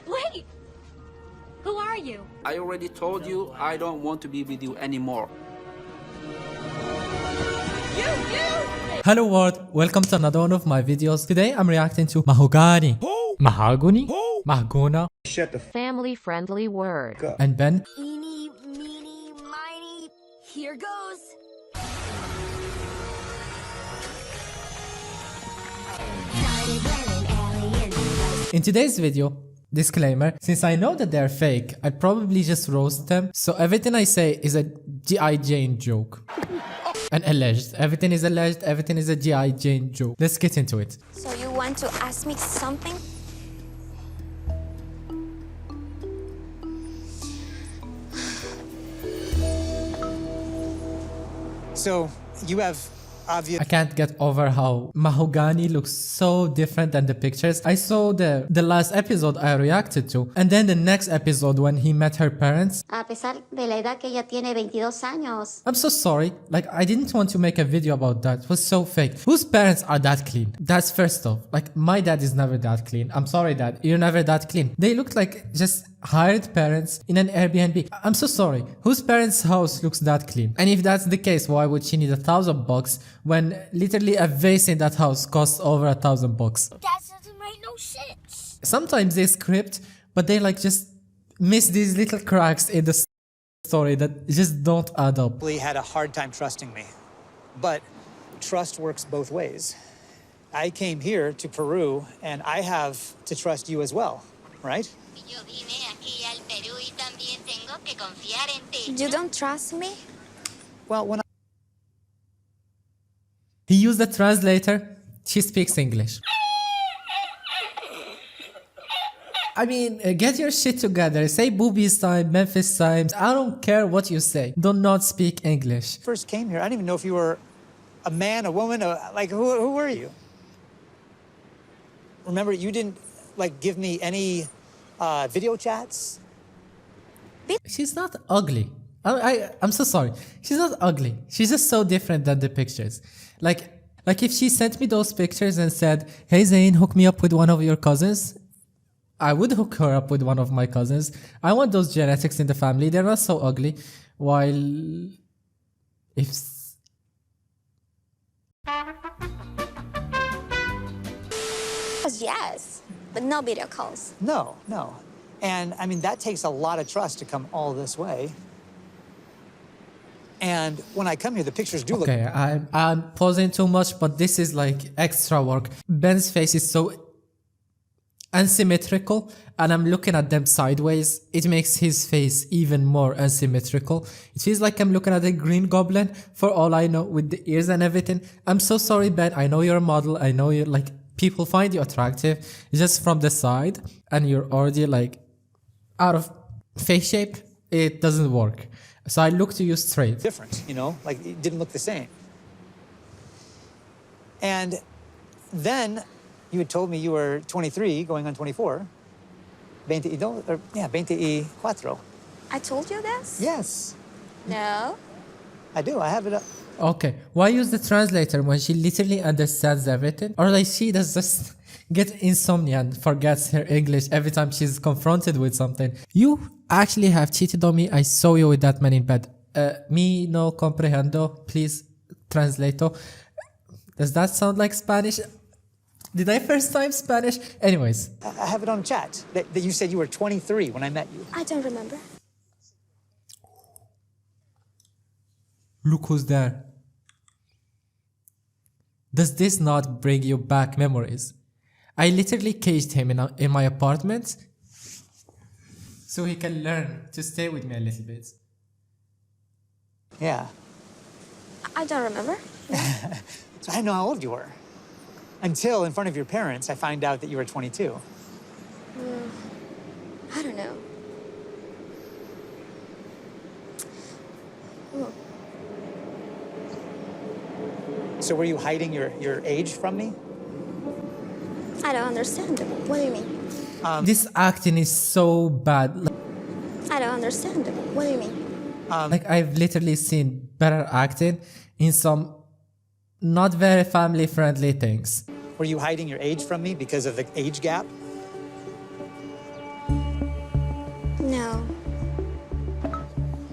Wait! Who are you? I already told you I don't want to be with you anymore. Hello world, welcome to another one of my videos. Today I'm reacting to Mahogany. Mahogany? Mahgona? Shut the Family friendly word. up. And Ben. Eeny, meeny, miny. Here goes. In today's video, disclaimer, since I know that they're fake, I'd probably just roast them. So everything I say is a G.I. Jane joke. And alleged. Everything is alleged, everything is a G.I. Jane joke. Let's get into it. So you want to ask me something? So, you have obvious... I can't get over how Mahogany looks so different than the pictures. I saw the last episode I reacted to, and then the next episode when he met her parents. A pesar de la edad que ella tiene 22 años. I'm so sorry, like I didn't want to make a video about that, it was so fake. Whose parents are that clean? That's first off, like my dad is never that clean. I'm sorry dad, you're never that clean. They look like just hired parents in an Airbnb. I'm so sorry, whose parents' house looks that clean? And if that's the case, why would she need $1,000 when literally a vase in that house costs over $1,000? That doesn't make no sense. Sometimes they script, but they like just miss these little cracks in the story that just don't add up. had a hard time trusting me. But trust works both ways. I came here to Peru, and I have to trust you as well, right? You don't trust me? Well, when He used a translator, she speaks English. I mean, get your shit together, say boobies time, Memphis times, I don't care what you say, do not speak English. I first came here, I didn't even know if you were a man, a woman, like, who were you? Remember, you didn't, like, give me any video chats? She's not ugly. I'm so sorry. She's not ugly. She's just so different than the pictures. Like if she sent me those pictures and said, hey Zayn, hook me up with one of your cousins, I would hook her up with one of my cousins. I want those genetics in the family. They're not so ugly. While if Yes, but no video calls. No. And, I mean, that takes a lot of trust to come all this way. And when I come here, the pictures do look... Okay, I'm pausing too much, but this is like extra work. Ben's face is so unsymmetrical, and I'm looking at them sideways. It makes his face even more unsymmetrical. It feels like I'm looking at a green goblin, for all I know, with the ears and everything. I'm so sorry, Ben. I know you're a model. I know you're like... people find you attractive. Just from the side, and you're already like out of face shape. It doesn't work. So I look to you straight. different, you know, like it didn't look the same. And then you had told me you were 23 going on 24. 22, or, yeah, 24. I told you this? Yes, No. I do. I have it up. Okay, why use the translator when she literally understands everything? Or like she does just get insomnia and forgets her English every time she's confronted with something. You actually have cheated on me. I saw you with that man in bed. Me no comprehendo. Please, translator. Does that sound like Spanish? Did I first time Spanish? Anyways. I have it on chat that you said you were 23 when I met you. I don't remember. Look who's there. Does this not bring you back memories? I literally caged him in my apartment so he can learn to stay with me a little bit. Yeah. I don't remember. So I didn't know how old you were. Until in front of your parents, I find out that you were 22. I don't know. So were you hiding your age from me? I don't understand. What do you mean? This acting is so bad. I don't understand. What do you mean? Like I've literally seen better acting in some not very family friendly things. Were you hiding your age from me because of the age gap? No.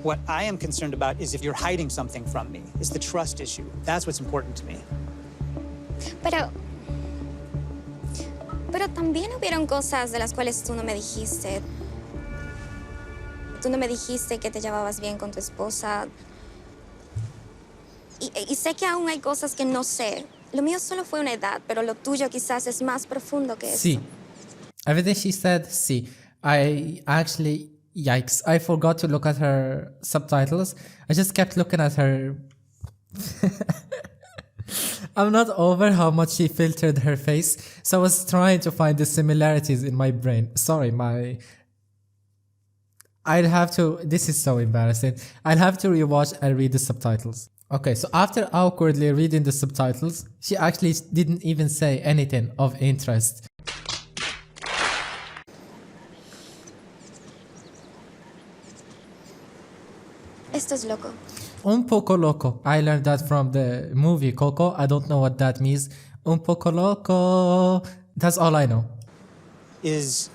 What I am concerned about is if you're hiding something from me. It's the trust issue. That's what's important to me. Pero también hubieron cosas de las cuales tú no me dijiste. Tú no me dijiste que te llevabas bien con tu esposa. Y sé que aún hay cosas que no sé. Lo mío solo fue una edad, pero lo tuyo quizás es más profundo que eso. See, everything she said, see, I actually, yikes, I forgot to look at her subtitles. I just kept looking at her. I'm not over how much she filtered her face, so I was trying to find the similarities in my brain. Sorry, I'd have to, this is so embarrassing. I'll have to rewatch and read the subtitles. Okay, so after awkwardly reading the subtitles, she actually didn't even say anything of interest. Esto es loco. Un poco loco. I learned that from the movie Coco. I don't know what that means. Un poco loco. That's all I know. Is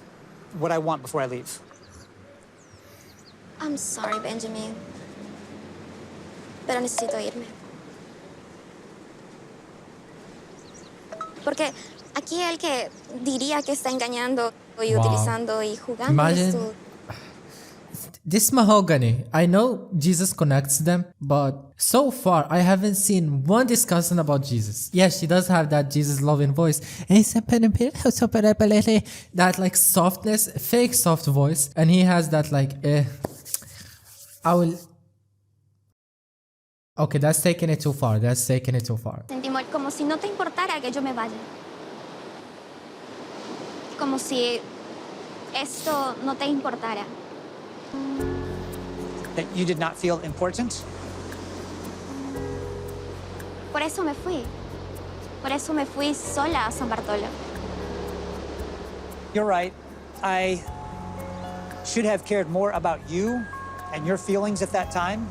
what I want before I leave. I'm sorry, Benjamin. Pero necesito irme. Porque aquí el que diría que está engañando y Wow. utilizando y jugando Imagine es tú. this Mahogany. I know Jesus connects them, but so far I haven't seen one discussion about Jesus. Yes, she does have that Jesus loving voice. That like softness, fake soft voice. And he has that like, I will... Okay, that's taking it too far. That's taking it too far. Sentimos como si no te importara que yo me vaya. Como si esto no te importara. That you did not feel important? Por eso me fui. Por eso me fui sola a San Bartolo. You're right. I should have cared more about you and your feelings at that time.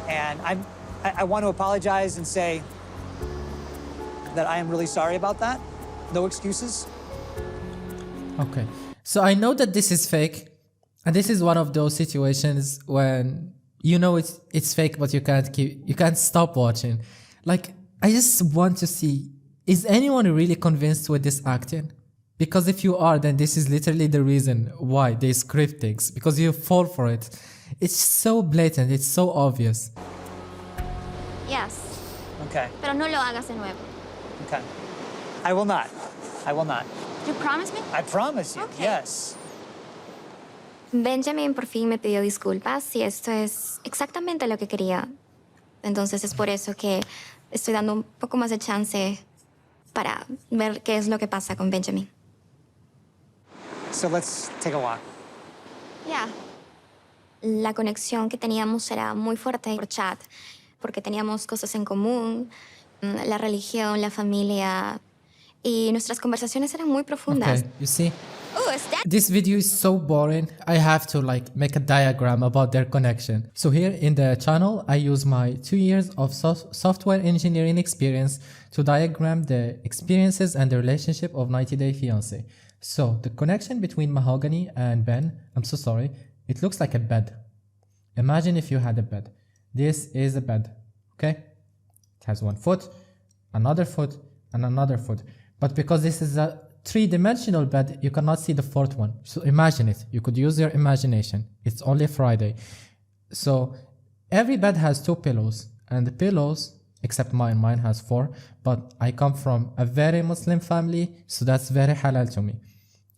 And I want to apologize and say that I am really sorry about that. No excuses. Okay, so I know that this is fake, and this is one of those situations when you know it's fake, but you can't stop watching. Like, I just want to see, is anyone really convinced with this acting? Because if you are, then this is literally the reason why they script things, because you fall for it. It's so blatant, it's so obvious. Yes. Okay. Pero no lo hagas de nuevo. Okay. I will not. I will not. You promise me? I promise you. Okay. Yes. Benjamin por fin me pidió disculpas y esto es exactamente lo que quería. Entonces es por eso que estoy dando un poco más de chance para ver qué es lo que pasa con Benjamin. So let's take a walk. Ya. La conexión que teníamos era muy fuerte por chat, porque teníamos cosas en común, la religión, la familia, y nuestras conversaciones eran muy profundas. Okay, you see? Oh, is that? This video is so boring. I have to like make a diagram about their connection. So here in the channel, I use my 2 years of software engineering experience to diagram the experiences and the relationship of 90 Day Fiance. So the connection between Mahogany and Ben, I'm so sorry, it looks like a bed. Imagine if you had a bed. This is a bed, okay? It has one foot, another foot, and another foot. But because this is a three-dimensional bed, you cannot see the fourth one. So imagine it. You could use your imagination. It's only Friday. So every bed has 2 pillows. And the pillows, except mine has 4. But I come from a very Muslim family, so that's very halal to me.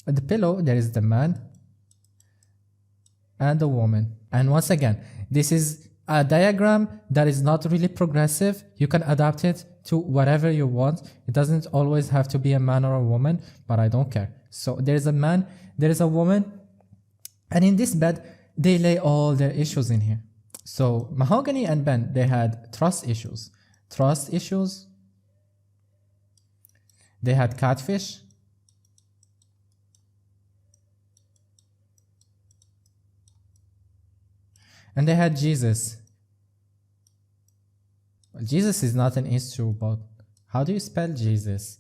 At the pillow, there is the man and the woman. And once again, this is a diagram that is not really progressive. You can adapt it to whatever you want. It doesn't always have to be a man or a woman, but I don't care. So there is a man, there is a woman, and in this bed, they lay all their issues in here. So Mahogany and Ben, they had trust issues. Trust issues. They had catfish. And they had Jesus. Well, Jesus is not an issue, but how do you spell Jesus?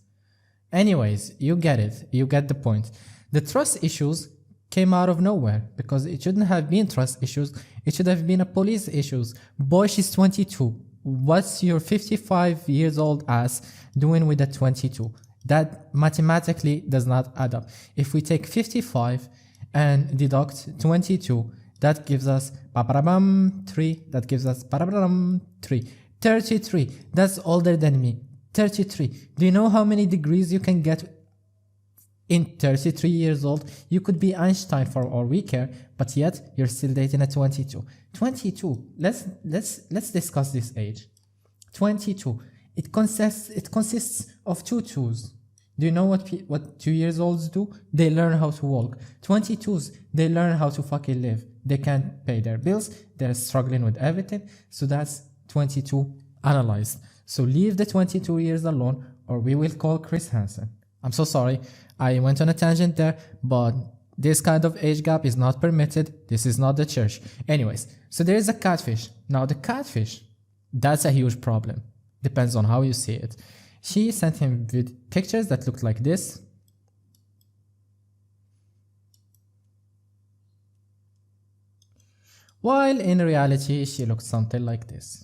Anyways, you get it. You get the point. The trust issues came out of nowhere because it shouldn't have been trust issues. It should have been a police issues. Boy, she's 22. What's your 55 years old ass doing with a 22? That mathematically does not add up. If we take 55 and deduct 22, that gives us 3. That gives us 3. 33. That's older than me. 33. Do you know how many degrees you can get in 33 years old? You could be Einstein for all we care, but yet you're still dating a 22. 22. Let's discuss this age. 22. It consists of two twos. Do you know what 2 years olds do? They learn how to walk. 22s, they learn how to fucking live. They can't pay their bills. They're struggling with everything. So that's 22 analyzed. So leave the 22 years alone, or we will call Chris Hansen. I'm so sorry. I went on a tangent there, but this kind of age gap is not permitted. This is not the church. Anyways, so there is a catfish. Now the catfish, that's a huge problem. Depends on how you see it. She sent him with pictures that looked like this. While in reality, she looked something like this.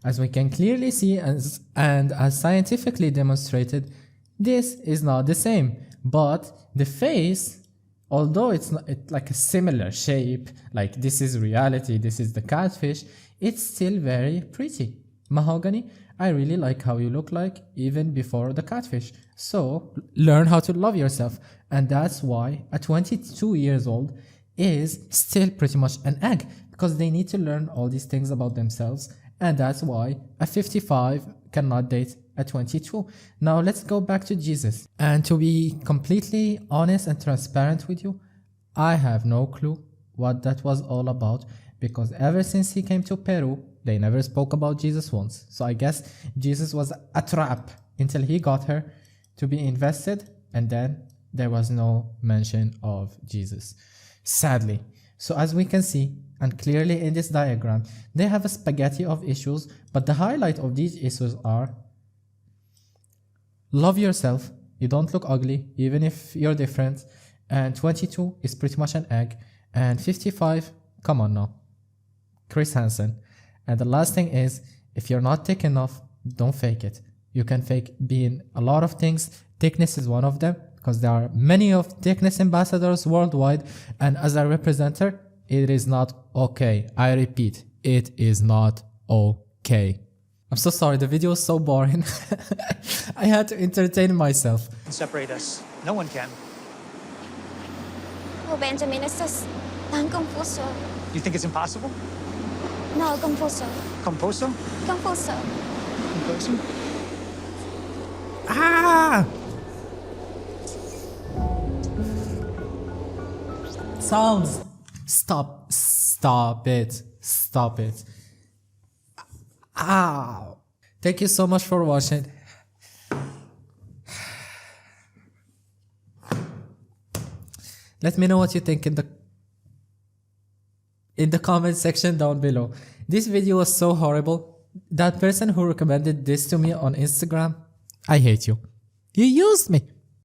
As we can clearly see and as scientifically demonstrated, this is not the same. But the face, although it's like a similar shape, like this is reality, this is the catfish, it's still very pretty. Mahogany, I really like how you look like even before the catfish. So learn how to love yourself. And that's why a 22 years old is still pretty much an egg, because they need to learn all these things about themselves. And that's why a 55 cannot date a 22. Now let's go back to Jesus. And to be completely honest and transparent with you, I have no clue what that was all about, because ever since he came to Peru, they never spoke about Jesus once. So I guess Jesus was a trap until he got her to be invested, and then there was no mention of Jesus, sadly. So as we can see, and clearly in this diagram, they have a spaghetti of issues, but the highlight of these issues are: love yourself, you don't look ugly, even if you're different, and 22 is pretty much an egg, and 55, come on now, Chris Hansen. And the last thing is, if you're not thick enough, don't fake it. You can fake being a lot of things. Thickness is one of them, because there are many of thickness ambassadors worldwide, and as a representative, it is not okay. I repeat, it is not okay. I'm so sorry, the video is so boring. I had to entertain myself. Separate us. No one can. Oh, Benjamin, estás tan confuso. You think it's impossible? No, confuso. Composo? Confuso. Composo? Ah! Sounds. Stop it. Ah! Thank you so much for watching. Let me know what you think in the comment section down below. This video was so horrible. That person who recommended this to me on Instagram, I hate you. You used me.